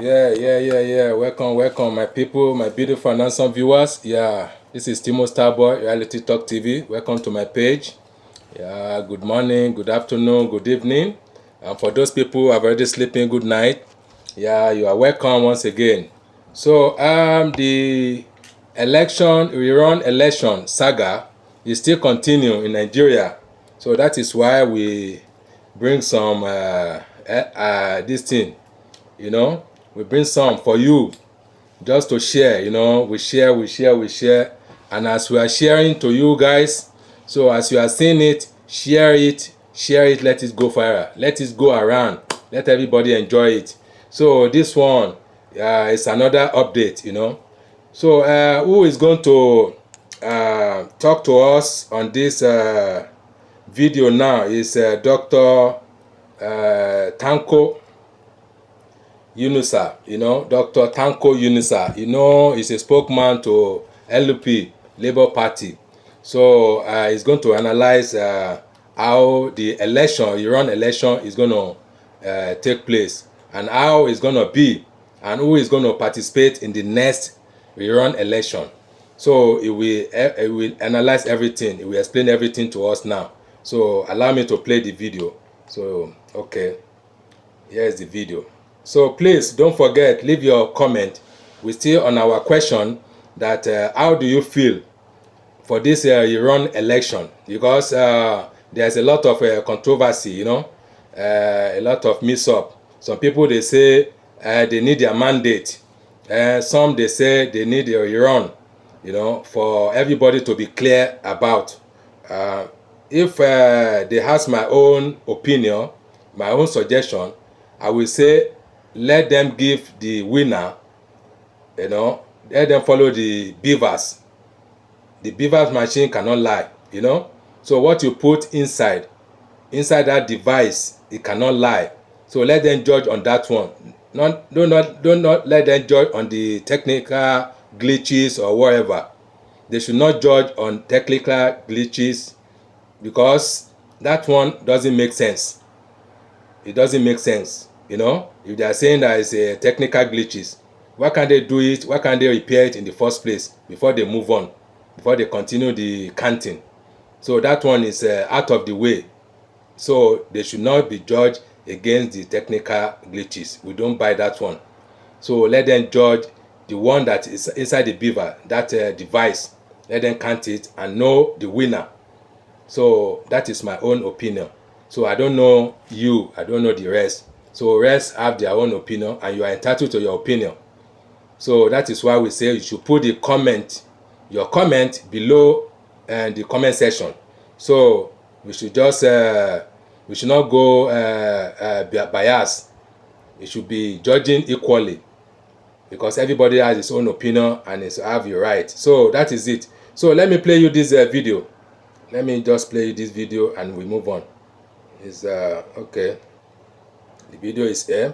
Yeah. Welcome, my people, my beautiful and handsome viewers. Yeah, this is Timo Starboy, Reality Talk TV. Welcome to my page. Yeah, good morning, good afternoon, good evening. And for those people who have already sleeping, good night. Yeah, you are welcome once again. So, the Iran election saga is still continuing in Nigeria. So that is why we bring some this thing, we bring some for you just to share. We share, and as we are sharing to you guys, so as you are seeing it, share it, let it go viral, let it go around, let everybody enjoy it. So this one is another update. So who is going to talk to us on this video now is Dr. Tanko Yunusa, Dr. Tanko Yunusa, is a spokesman to LP, Labour Party. So he's going to analyze how the Iran election is going to take place, and how it's going to be, and who is going to participate in the next Iran election. So he will analyze everything. He will explain everything to us now. So allow me to play the video. So, okay. Here's the video. So please don't forget, leave your comment. We're still on our question that how do you feel for this Iran election? Because there's a lot of controversy, a lot of mix-up. Some people, they say they need their mandate. Some, they say they need Iran, for everybody to be clear about. If they ask my own opinion, my own suggestion, I will say let them give the winner, let them follow the beavers. The beavers machine cannot lie, So what you put inside that device, it cannot lie. So let them judge on that one. Do not let them judge on the technical glitches or whatever. They should not judge on technical glitches, because that one doesn't make sense. It doesn't make sense. If they are saying that it's a technical glitches, why can't they do it? Why can't they repair it in the first place before they move on, before they continue the counting? So that one is out of the way. So they should not be judged against the technical glitches. We don't buy that one. So let them judge the one that is inside the beaver, that device. Let them count it and know the winner. So that is my own opinion. So I don't know you, I don't know the rest. So rest have their own opinion, and you are entitled to your opinion. So that is why we say you should put your comment below the comment section. So we should just we should not go bias. We should be judging equally, because everybody has his own opinion and is have your right. So that is it. So let me play you this video. Let me just play this video and we move on. Is okay. The video is here.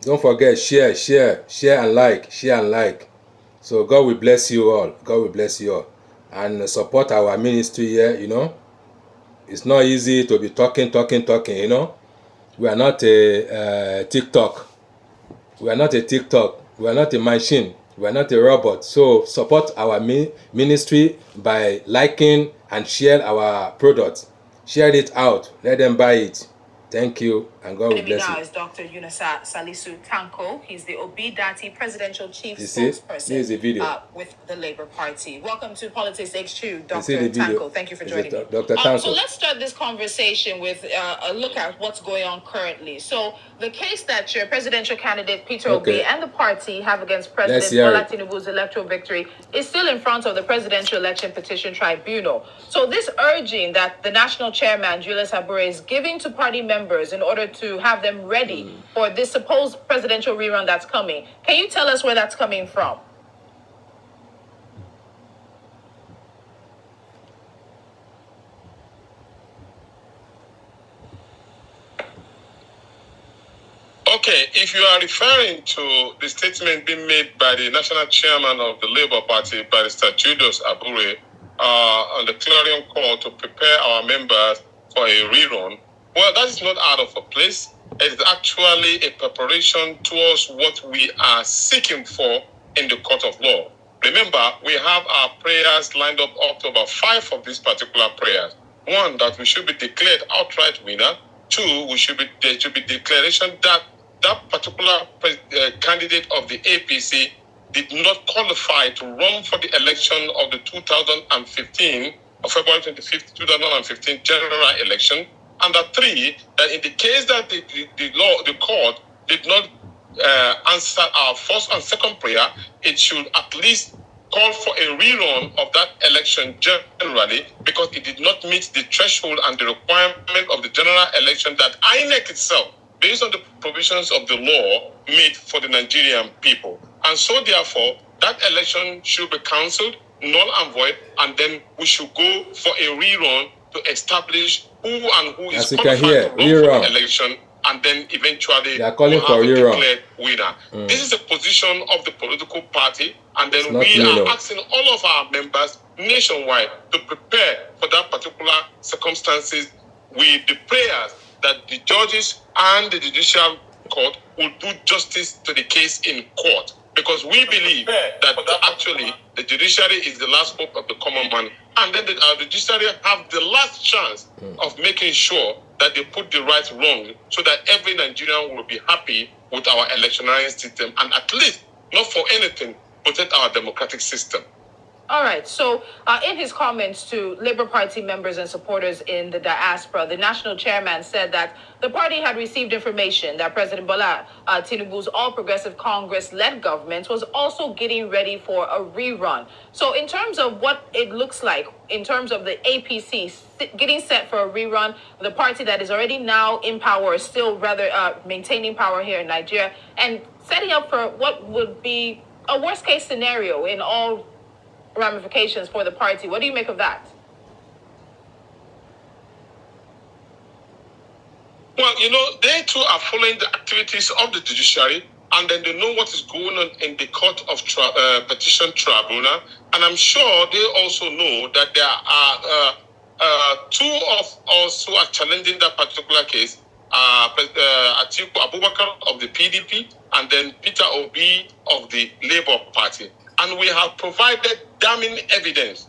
Don't forget, share and like. So God will bless you all. God will bless you all. And support our ministry here, It's not easy to be talking, We are not a TikTok. We are not a TikTok. We are not a machine. We are not a robot. So support our ministry by liking and share our products. Share it out. Let them buy it. Thank you, and God will bless you. Now is Dr. Yunusa Salisu Tanko. He's the Obidati Presidential Chief Spokesperson this is the video. With the Labour Party. Welcome to Politics HQ, Dr. Tanko. Thank you for joining me. Dr. Tanko. So let's start this conversation with a look at what's going on currently. So the case that your presidential candidate Peter Obi and the party have against President Bola Tinubu's electoral victory is still in front of the Presidential Election Petition Tribunal. So this urging that the national chairman, Julius Abure, is giving to party members in order to have them ready for this supposed presidential rerun that's coming. Can you tell us where that's coming from? Okay, if you are referring to the statement being made by the national chairman of the Labour Party, Barrister Julius Abure, on the clarion call to prepare our members for a rerun, Well, that is not out of a place. It is actually a preparation towards what we are seeking for in the court of law. Remember, we have our prayers lined up to about 5 of these particular prayers. One, that we should be declared outright winner. Two, there should be declaration that that particular candidate of the APC did not qualify to run for the election of the 2015 or February 25th, 2015 general election. And that three, that in the case that the court did not answer our first and second prayer, it should at least call for a rerun of that election generally, because it did not meet the threshold and the requirement of the general election that INEC itself, based on the provisions of the law, made for the Nigerian people. And so therefore, that election should be cancelled, null and void, and then we should go for a rerun to establish who is qualified to run for the election, and then eventually they are calling we'll have for a declared winner. This is the position of the political party, and then we are asking all of our members nationwide to prepare for that particular circumstances with the prayers that the judges and the judicial court will do justice to the case in court. Because we believe that actually the judiciary is the last hope of the common man, and then the judiciary have the last chance of making sure that they put the right wrong, so that every Nigerian will be happy with our electionary system, and at least, not for anything, protect our democratic system. All right. So in his comments to Labour Party members and supporters in the diaspora, the national chairman said that the party had received information that President Bola Tinubu's All Progressive Congress-led government was also getting ready for a rerun. So in terms of what it looks like, in terms of the APC getting set for a rerun, the party that is already now in power, still rather maintaining power here in Nigeria, and setting up for what would be a worst-case scenario in all ramifications for the party. What do you make of that? Well, they too are following the activities of the judiciary, and then they know what is going on in the court of petition tribunal. And I'm sure they also know that there are two of us who are challenging that particular case, Atiku Abubakar of the PDP, and then Peter Obi of the Labour Party. And we have provided damning evidence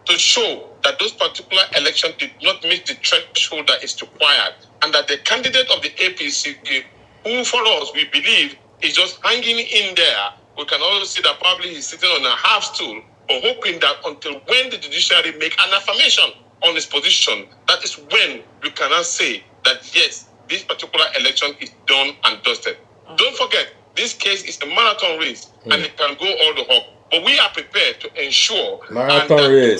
to show that those particular elections did not meet the threshold that is required, and that the candidate of the APC, who for us we believe is just hanging in there, we can also see that probably he's sitting on a half stool, or hoping that until when the judiciary make an affirmation on his position, that is when we cannot say that yes, this particular election is done and dusted. Don't forget, this case is a marathon race, and it can go all the hog. But we are prepared to ensure that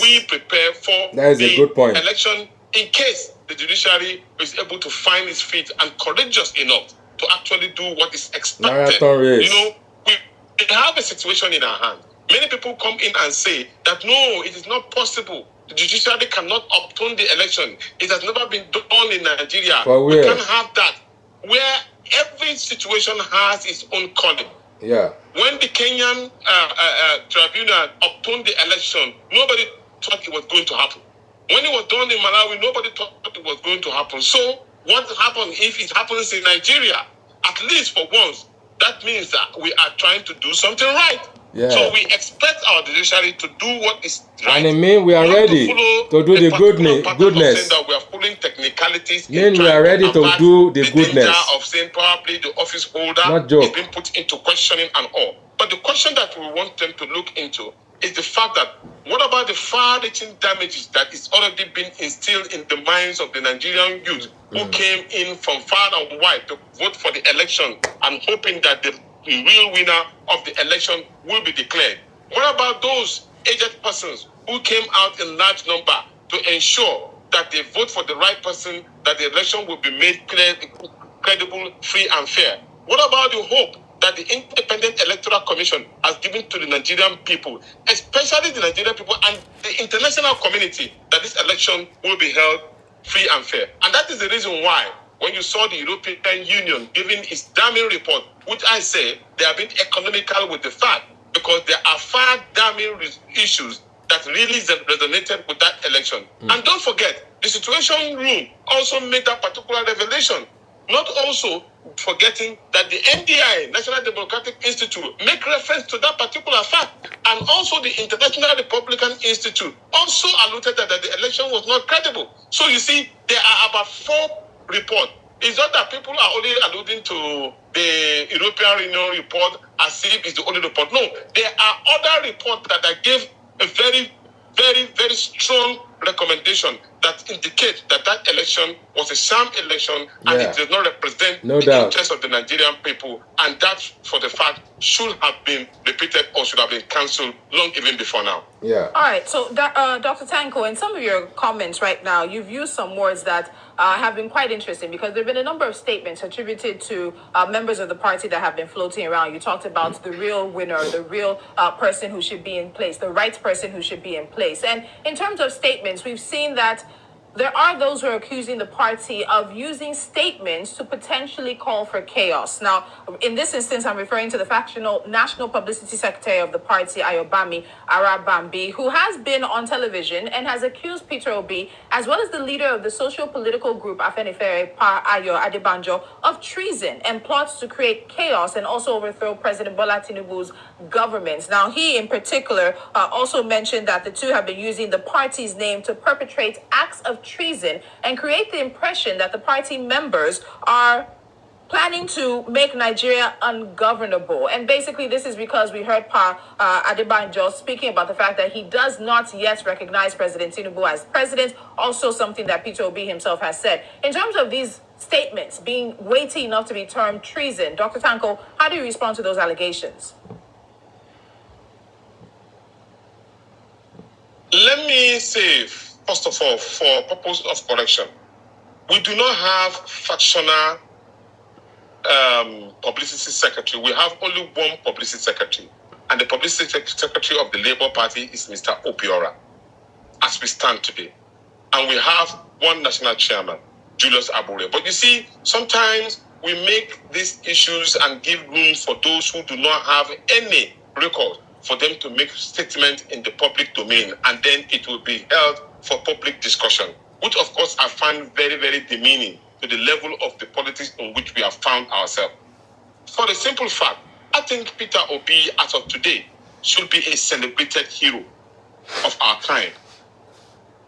we prepare for the election in case the judiciary is able to find its feet and courageous enough to actually do what is expected. We have a situation in our hand. Many people come in and say that no, it is not possible. The judiciary cannot upturn the election. It has never been done in Nigeria. We can't have that. Where every situation has its own calling. Yeah. When the Kenyan tribunal upturned the election, nobody thought it was going to happen. When it was done in Malawi, nobody thought it was going to happen. So what happens if it happens in Nigeria? At least for once, that means that we are trying to do something right. Yeah. So we expect our judiciary to do what is right. And it means we are ready to do the goodness. That we are pulling technicalities. We are ready to do the goodness. Danger of saying probably the office holder is being put into questioning and all. But the question that we want them to look into is the fact that what about the far-reaching damages that is already been instilled in the minds of the Nigerian youth who came in from far and wide to vote for the election and hoping that the real winner of the election will be declared? What about those aged persons who came out in large number to ensure that they vote for the right person, that the election will be made credible, free and fair? What about the hope that the Independent Electoral Commission has given to the Nigerian people, especially the Nigerian people and the international community, that this election will be held free and fair? And that is the reason why, when you saw the European Union giving its damning report, which I say they have been economical with the fact, because there are far damning issues that really resonated with that election. And don't forget, the Situation Room also made that particular revelation. Not also forgetting that the NDI, National Democratic Institute, make reference to that particular fact. And also the International Republican Institute also alluded that the election was not credible. So you see, there are about 4 reports. It's not that people are only alluding to the European Union report as if it's the only report. No, there are other reports that gave a very, very, very strong recommendation that indicate that that election was a sham election and it does not represent the interest of the Nigerian people, and that, for the fact, should have been repeated or should have been cancelled long even before now. Yeah. All right. So, Dr. Tanko, in some of your comments right now, you've used some words that have been quite interesting, because there have been a number of statements attributed to members of the party that have been floating around. You talked about the real winner, the real person who should be in place, the right person who should be in place. And in terms of statements, we've seen that there are those who are accusing the party of using statements to potentially call for chaos. Now, in this instance, I'm referring to the factional National Publicity Secretary of the party, Ayobami Arabambi, who has been on television and has accused Peter Obi, as well as the leader of the socio-political group Afenifere, Pa Ayo Adebanjo, of treason and plots to create chaos and also overthrow President Bola Tinubu's government. Now, he in particular also mentioned that the two have been using the party's name to perpetrate acts of treason and create the impression that the party members are planning to make Nigeria ungovernable. And basically, this is because we heard Pa Adebanjo speaking about the fact that he does not yet recognize President Tinubu as president, also something that Peter Obi himself has said. In terms of these statements being weighty enough to be termed treason, Dr. Tanko, how do you respond to those allegations? Let me say, first of all, for purpose of correction, we do not have factional publicity secretary. We have only one publicity secretary, and the publicity secretary of the Labour Party is Mr. Obiora, as we stand today. And we have one national chairman, Julius Abure. But you see, sometimes we make these issues and give room for those who do not have any record for them to make statements in the public domain, and then it will be held for public discussion, which of course I find very, very demeaning to the level of the politics in which we have found ourselves. For the simple fact, I think Peter Obi, as of today, should be a celebrated hero of our time.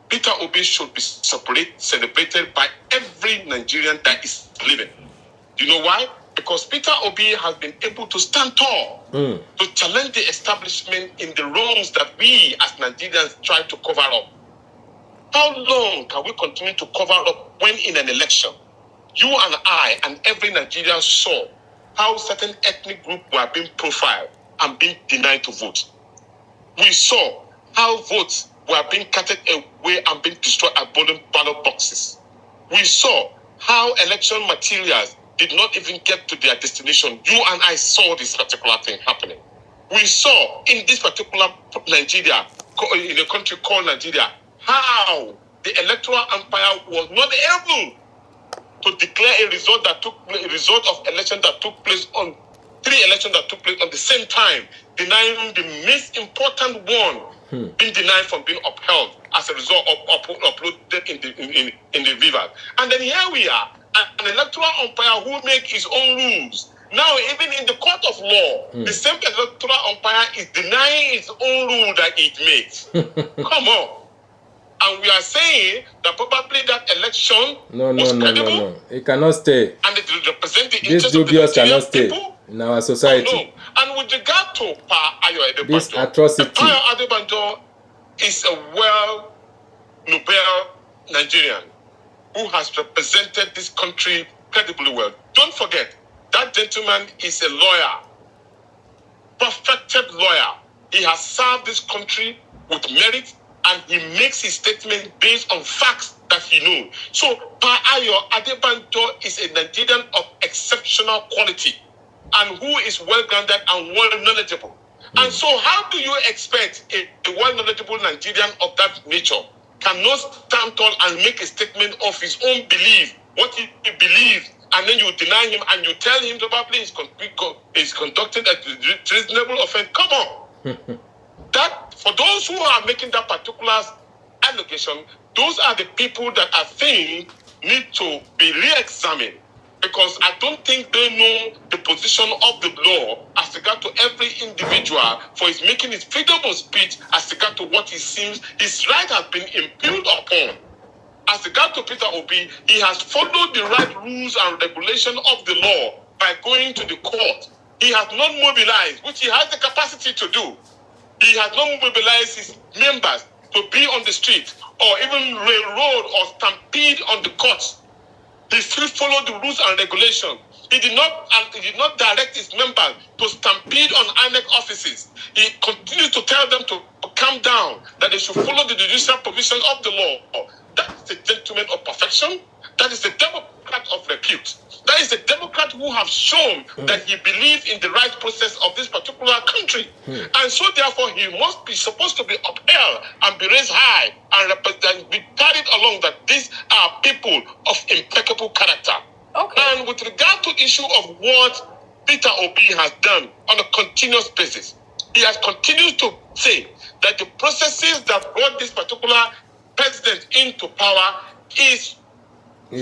Peter Obi should be celebrated by every Nigerian that is living. Do you know why? Because Peter Obi has been able to stand tall to challenge the establishment in the wrongs that we as Nigerians try to cover up. How long can we continue to cover up when in an election, you and I and every Nigerian saw how certain ethnic groups were being profiled and being denied to vote? We saw how votes were being carted away and being destroyed at ballot boxes. We saw how election materials did not even get to their destination. You and I saw this particular thing happening. We saw in this particular Nigeria, in a country called Nigeria, how the electoral umpire was not able to declare a result of election that took place on 3 elections that took place on the same time, denying the most important one being denied from being upheld as a result of uploaded in the Viva. And then here we are, an electoral umpire who makes his own rules. Now, even in the court of law, the same electoral umpire is denying his own rule that it makes. Come on. And we are saying that probably that election was credible. No. It cannot stay. And it represents the This interest of the dubious Nigerian cannot stay people in our society. Oh, no. And with regard to Pa Ayo Adebanjo, This atrocity. Pa Ayo Adebanjo is a Nobel Nigerian who has represented this country credibly well. Don't forget, that gentleman is a lawyer, perfected lawyer. He has served this country with merit, and he makes his statement based on facts that he knows. So, Pa Ayo Adebanjo is a Nigerian of exceptional quality, and who is well-grounded and well-knowledgeable. And so how do you expect a well-knowledgeable Nigerian of that nature cannot stand tall and make a statement of his own belief, what he believes, and then you deny him and you tell him probably is conducting a reasonable offense? Come on. That for those who are making that particular allegation, those are the people that I think need to be re-examined, because I don't think they know the position of the law as regard to every individual for his making his freedom of speech as regard to what he seems his right has been impugned upon. As regard to Peter Obi, he has followed the right rules and regulation of the law by going to the court. He has not mobilized, which he has the capacity to do. He has not mobilized his members to be on the street or even railroad or stampede on the courts. He still followed the rules and regulations. He did not direct his members to stampede on INEC offices. He continued to tell them to calm down, that they should follow the judicial provision of the law. That is the gentleman of perfection. That is the Democrat of repute. That is the Democrat who have shown that he believes in the right process of this particular country. And so therefore he must be supposed to be upheld and be raised high and be carried along, that these are people of impeccable character. Okay. And with regard to issue of what Peter Obi has done on a continuous basis, he has continued to say that the processes that brought this particular president into power is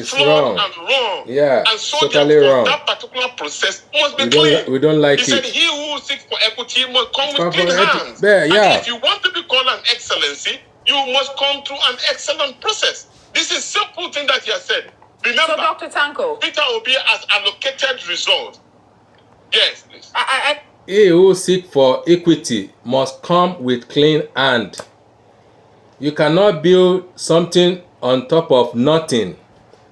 flawed and wrong. Yeah, and so totally therefore, wrong. that particular process must be clean. We don't like He it. said, he who seeks for equity must come Come with clean for hands. yeah. And if you want to be called an excellency, you must come through an excellent process. This is simple thing that he has said. Remember, So, Dr. Tanko, Peter Obi has allocated results. Yes, please. He who seeks for equity must come with clean hand. You cannot build something on top of nothing.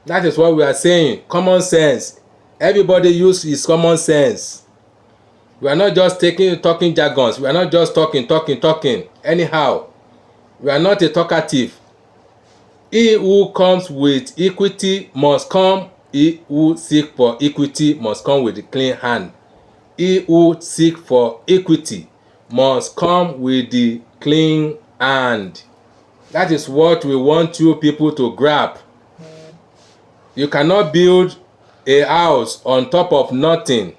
That is what we are saying. Common sense. Everybody use his common sense. We are not just talking jargons. We are not just talking. Anyhow, we are not a talkative. He who comes with equity must come. He who seeks for equity must come with a clean hand. He who seeks for equity must come with the clean hand. That is what we want you people to grab. You cannot build a house on top of nothing.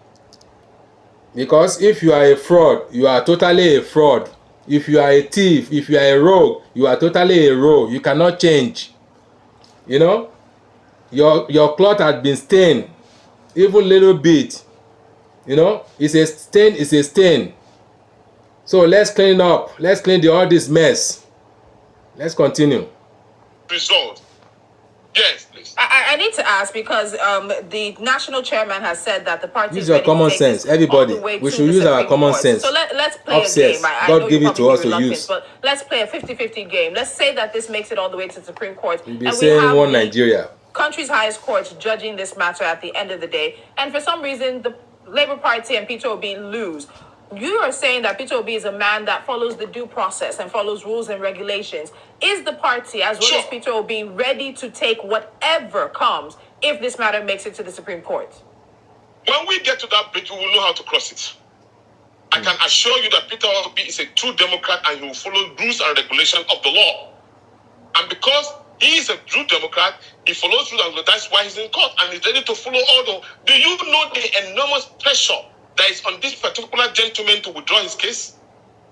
Because if you are a fraud, you are totally a fraud. If you are a thief, if you are a rogue, you are totally a rogue. You cannot change. You know, your cloth has been stained, even little bit. You know, it's a stain. So let's clean up. Let's clean all this mess. Let's continue. Result. Yes, please. I need to ask, because the national chairman has said that the party Use your common sense, everybody. We should use our common sense. So let's play Upstairs. a game. I God know give you it to us to reluctant, use. but let's play a 50-50 game. Let's say that this makes it all the way to the Supreme Court. We'll be saying one Nigeria. Country's highest court judging this matter at the end of the day. And for some reason, the Labour Party and Peter Obi lose. You are saying that Peter Obi is a man that follows the due process and follows rules and regulations. Is the party, as well as Peter Obi, ready to take whatever comes if this matter makes it to the Supreme Court? When we get to that bridge, we will know how to cross it. I can assure you that Peter Obi is a true Democrat and he will follow rules and regulations of the law. And because he is a true Democrat, he follows rules, and that's why he's in court and he's ready to follow all the... Do you know the enormous pressure that is on this particular gentleman to withdraw his case?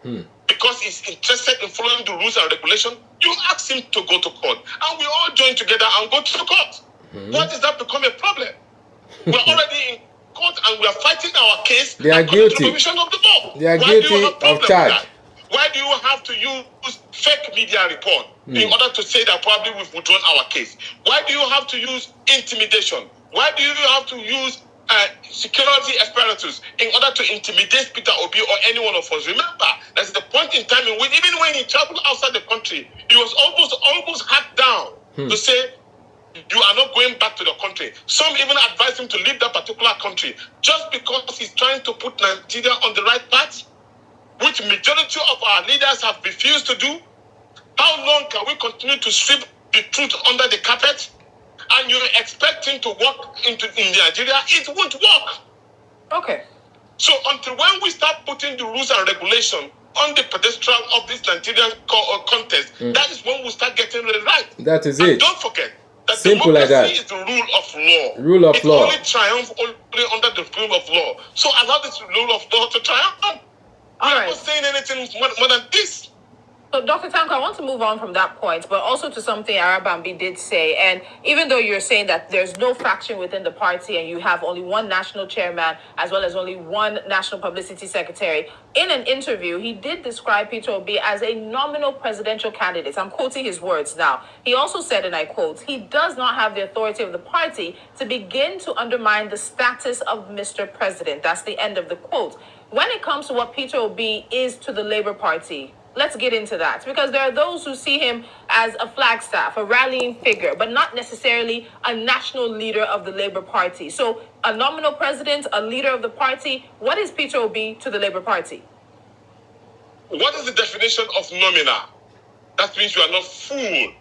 Because he's interested in following the rules and regulations. You ask him to go to court, and we all join together and go to court. What does that become a problem? We're already in court and we are fighting our case. They are guilty. To the provision of the law. They are guilty of charge. Why do you have to use fake media report in order to say that probably we've withdrawn our case? Why do you have to use intimidation? Why do you have to use security apparatus in order to intimidate Peter Obi or any one of us? Remember, that's the point in time in which, even when he traveled outside the country, he was almost hacked down to say, you are not going back to the country. Some even advised him to leave that particular country just because he's trying to put Nigeria on the right path, which majority of our leaders have refused to do. How long can we continue to sweep the truth under the carpet? And you're expecting to walk in Nigeria? It won't work. Okay. So until when we start putting the rules and regulation on the pedestal of this Nigerian contest, that is when we start getting it right. That is and it. Don't forget that simple democracy like that. Is the rule of law. Rule of law. It only triumphs only under the rule of law. So allow this rule of law to triumph. All I'm right. not saying anything more than this. So, Dr. Tanko, I want to move on from that point, but also to something Arabambi did say. And even though you're saying that there's no faction within the party and you have only one national chairman as well as only one national publicity secretary, in an interview, he did describe Peter Obi as a nominal presidential candidate. I'm quoting his words now. He also said, and I quote, he does not have the authority of the party to begin to undermine the status of Mr. President. That's the end of the quote. When it comes to what Peter Obi is to the Labour Party, let's get into that, because there are those who see him as a flagstaff, a rallying figure, but not necessarily a national leader of the Labour Party. So a nominal president, a leader of the party, what is Peter Obi to the Labour Party? What is the definition of nominal? That means you are not full.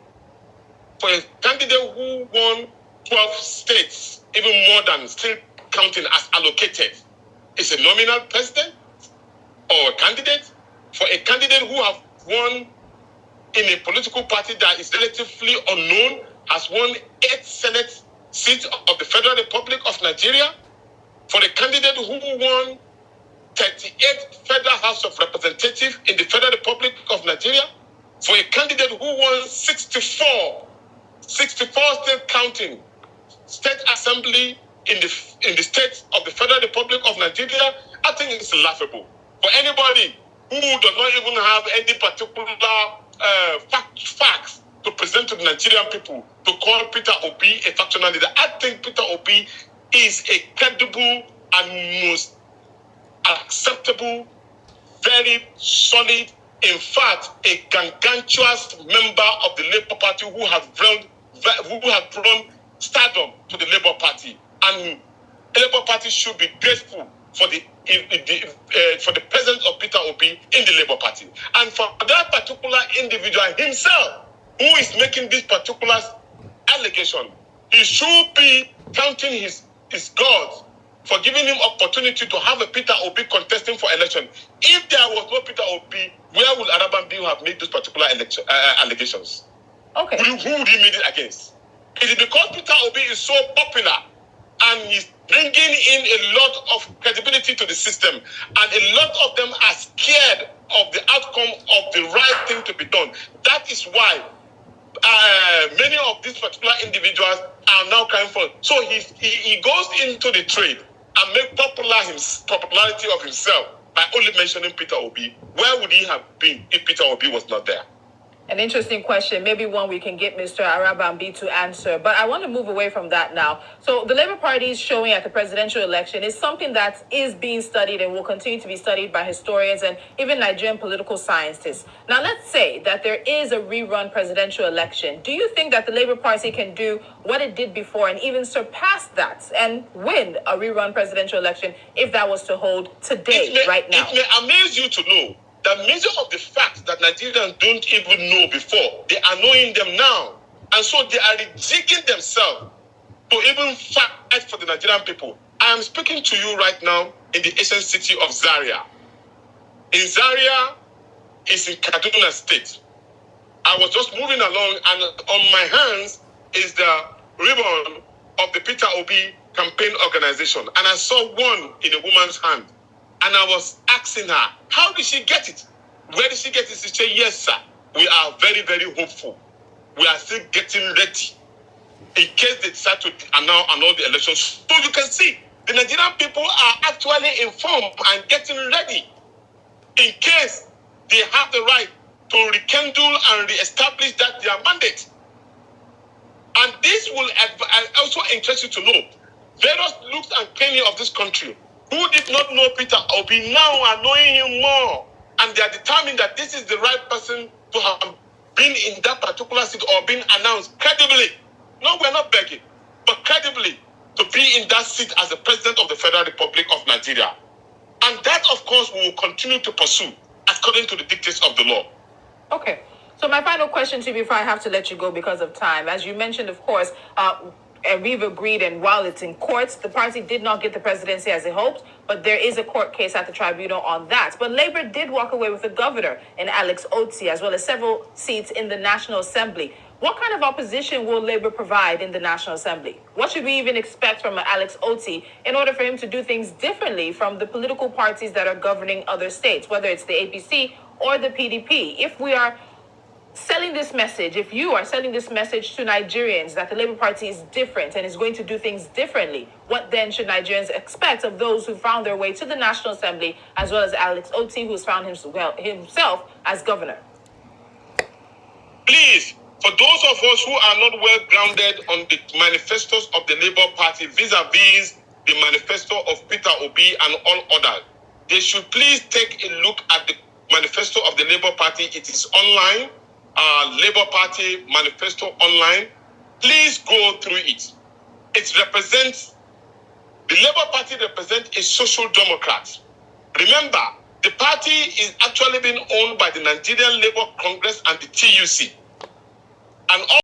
For a candidate who won 12 states, even more than still counting as allocated, is a nominal president or a candidate. For a candidate who have won in a political party that is relatively unknown, has won 8 Senate seats of the Federal Republic of Nigeria. For a candidate who won 38 Federal House of Representatives in the Federal Republic of Nigeria. For a candidate who won 64 still counting, State Assembly in the states of the Federal Republic of Nigeria, I think it's laughable. For anybody who does not even have any particular facts to present to the Nigerian people to call Peter Obi a factional leader, I think Peter Obi is a credible and most acceptable, very solid, in fact, a gargantuous member of the Labour Party who has brought stardom to the Labour Party, and the Labour Party should be grateful for the presence of Peter Obi in the Labour Party, and for that particular individual himself who is making this particular allegation, he should be counting his gods for giving him opportunity to have a Peter Obi contesting for election. If there was no Peter Obi, where would Arabambi have made those particular allegations? Okay. Who would he made it against? Is it because Peter Obi is so popular and he's bringing in a lot of credibility to the system, and a lot of them are scared of the outcome of the right thing to be done? That is why many of these particular individuals are now coming forward. So he goes into the trade and make popularity of himself by only mentioning Peter Obi. Where would he have been if Peter Obi was not there? An interesting question, maybe one we can get Mr. Arabambi to answer, but I want to move away from that now. So the Labour Party's showing at the presidential election is something that is being studied and will continue to be studied by historians and even Nigerian political scientists. Now, let's say that there is a rerun presidential election. Do you think that the Labour Party can do what it did before and even surpass that and win a rerun presidential election if that was to hold today, right now? It may amaze you to know that many of the facts that Nigerians don't even know before, they are knowing them now. And so they are rejigging themselves to even fight for the Nigerian people. I am speaking to you right now in the ancient city of Zaria. In Zaria is in Kaduna State. I was just moving along, and on my hands is the ribbon of the Peter Obi campaign organization. And I saw one in a woman's hand. And I was asking her, how did she get it? Where did she get it? She said, yes, sir. We are very, very hopeful. We are still getting ready in case they decide to annul the elections. So you can see, the Nigerian people are actually informed and getting ready in case they have the right to rekindle and reestablish their mandate. And this will also interest you to know, various looks and crannies of this country who did not know Peter Obi now are knowing him more. And they are determined that this is the right person to have been in that particular seat or been announced credibly. No, we're not begging, but credibly to be in that seat as the president of the Federal Republic of Nigeria. And that, of course, we will continue to pursue according to the dictates of the law. Okay. So my final question to you before I have to let you go because of time. As you mentioned, of course, and we've agreed, and while it's in courts, the party did not get the presidency as it hoped, but there is a court case at the tribunal on that. But Labour did walk away with the governor in Alex Otti, as well as several seats in the National Assembly. What kind of opposition will Labour provide in the National Assembly? What should we even expect from Alex Otti in order for him to do things differently from the political parties that are governing other states, whether it's the APC or the PDP. If we are selling this message, if you are selling this message to Nigerians that the Labour Party is different and is going to do things differently, what then should Nigerians expect of those who found their way to the National Assembly, as well as Alex Oti, who's found himself as governor? Please, for those of us who are not well grounded on the manifestos of the Labour Party vis-a-vis the manifesto of Peter Obi and all others, they should please take a look at the manifesto of the Labour Party. It is online. Labour Party manifesto online. Please go through it. It represents, the Labour Party represents a social democrat. Remember, the party is actually being owned by the Nigerian Labour Congress and the TUC. And all